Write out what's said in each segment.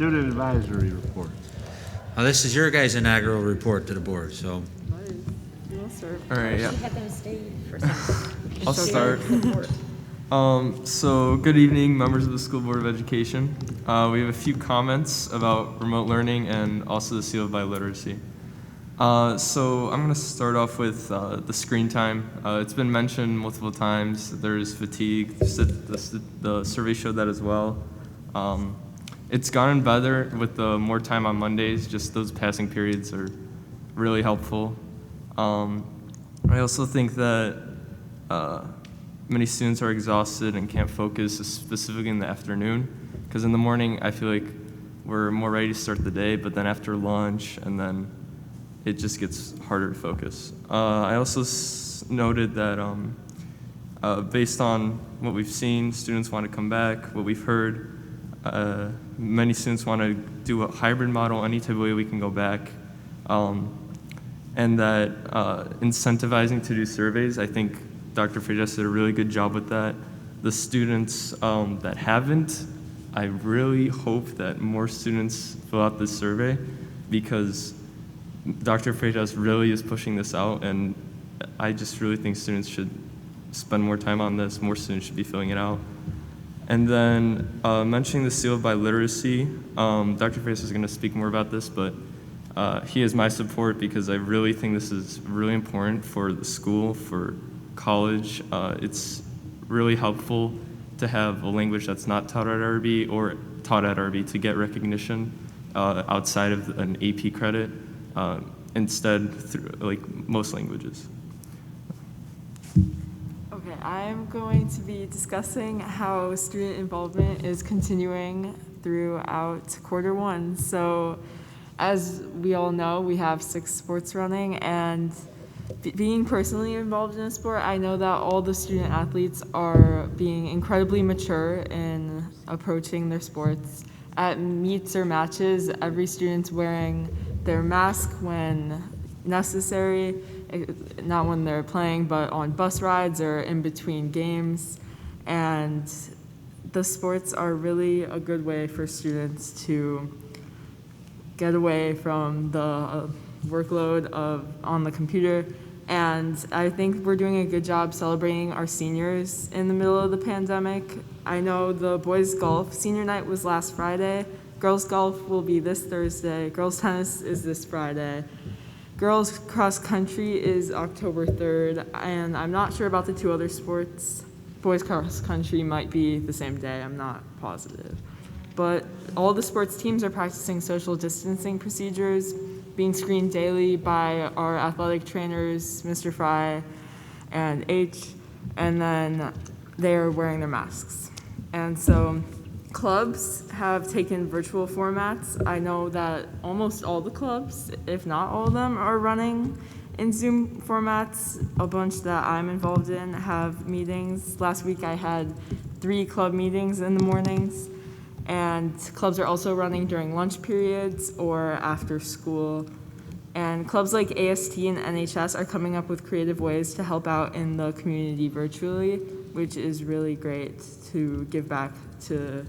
Student advisory report. This is your guys' inaugural report to the board, so. All right, yeah. Had them stay for some. I'll start. Support. So good evening, members of the School Board of Education. We have a few comments about remote learning and also the seal of biliteracy. So I'm going to start off with the screen time. It's been mentioned multiple times. There's fatigue. The survey showed that as well. It's gotten better with the more time on Mondays. Just those passing periods are really helpful. I also think that many students are exhausted and can't focus, specifically in the afternoon, because in the morning I feel like we're more ready to start the day, but then after lunch and then it just gets harder to focus. I also noted that based on what we've seen, students want to come back. What we've heard, many students want to do a hybrid model, any type of way we can go back. And that incentivizing to do surveys, I think Dr. Freitas did a really good job with that. The students that haven't, I really hope that more students fill out this survey, because Dr. Freitas really is pushing this out, and I just really think students should spend more time on this. More students should be filling it out. And then mentioning the seal of biliteracy, Dr. Freitas is going to speak more about this, but he has my support because I really think this is really important for the school, for college. It's really helpful to have a language that's not taught at RB or taught at RB to get recognition outside of an AP credit, instead through like most languages. Okay, I'm going to be discussing how student involvement is continuing throughout Q1. So, as we all know, we have 6 sports running, and being personally involved in a sport, I know that all the student athletes are being incredibly mature in approaching their sports. At meets or matches, every student's wearing their mask when necessary, not when they're playing, but on bus rides or in between games. And the sports are really a good way for students to get away from the workload on the computer. And I think we're doing a good job celebrating our seniors in the middle of the pandemic. I know the boys golf senior night was last Friday. Girls golf will be this Thursday. Girls tennis is this Friday. Girls cross country is October 3rd. And I'm not sure about the 2 other sports. Boys cross country might be the same day. I'm not positive. But all the sports teams are practicing social distancing procedures, being screened daily by our athletic trainers, Mr. Fry and H, and then they're wearing their masks. And so clubs have taken virtual formats. I know that almost all the clubs, if not all of them, are running in Zoom formats. A bunch that I'm involved in have meetings. Last week I had 3 club meetings in the mornings. And clubs are also running during lunch periods or after school. And clubs like AST and NHS are coming up with creative ways to help out in the community virtually, which is really great to give back to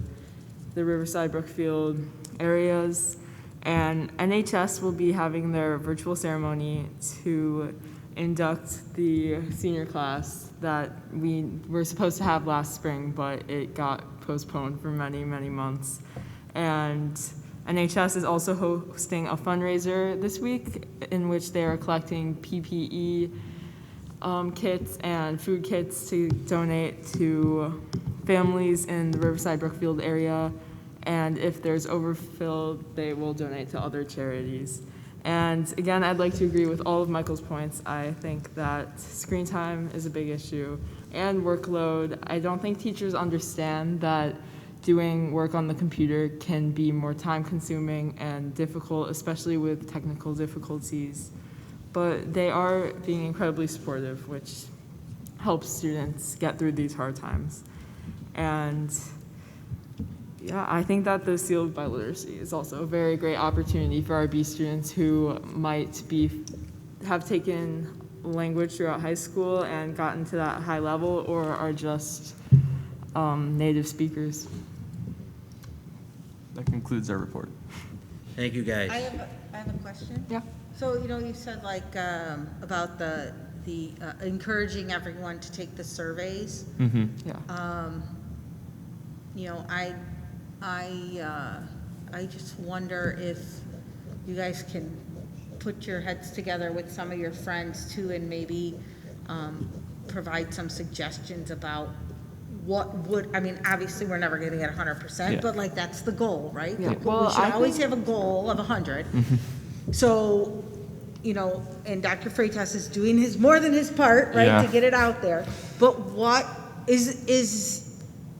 the Riverside Brookfield areas. And NHS will be having their virtual ceremony to induct the senior class that we were supposed to have last spring, but it got postponed for many, many months. And NHS is also hosting a fundraiser this week in which they are collecting PPE kits and food kits to donate to families in the Riverside Brookfield area. And if there's overfill, they will donate to other charities. And again, I'd like to agree with all of Michael's points. I think that screen time is a big issue and workload. I don't think teachers understand that doing work on the computer can be more time consuming and difficult, especially with technical difficulties. But they are being incredibly supportive, which helps students get through these hard times. And yeah, I think that the seal of biliteracy is also a very great opportunity for RB students who might have taken language throughout high school and gotten to that high level, or are just native speakers. that concludes our report. Thank you, guys. I have a question. Yeah. So, you said like, about the encouraging everyone to take the surveys. Mm-hmm. Yeah. I just wonder if you guys can put your heads together with some of your friends too, and maybe provide some suggestions about what would, obviously, we're never gonna get 100%, Yeah. but like, that's the goal, right? Yeah. We Well, should I always think- have a goal of 100. So, and Dr. Freitas is doing more than his part, right, Yeah. to get it out there. But what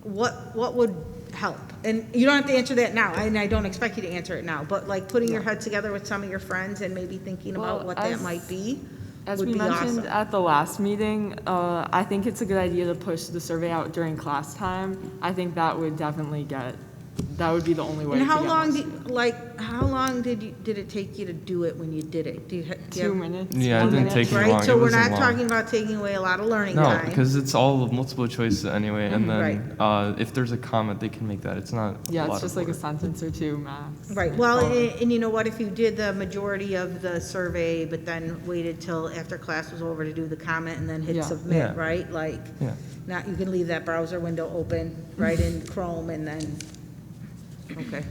what would help? And you don't have to answer that now, and I don't expect you to answer it now, but like putting your head together with some of your friends and maybe thinking about Well, what that as- might be As would we be mentioned awesome. at the last meeting, I think it's a good idea to push the survey out during class time. I think that would definitely that would be the only way And to how get long more how long did it take you to do it when you did it? Do you have 2 minutes. Yeah, it 1 didn't minute. take me Right, long. so It we're wasn't not long. talking about taking away a lot of learning No, time. because it's all multiple choice anyway, and then Right. if there's a comment, they can make that. It's not. Yeah, a lot it's just of like a work. sentence or two max. Right, well, and you know what, if you did the majority of the survey, but then waited till after class was over to do the comment and then hit Yeah. submit, Yeah. right? Like, Yeah. not, you can leave that browser window open, right, in Chrome, and then, okay.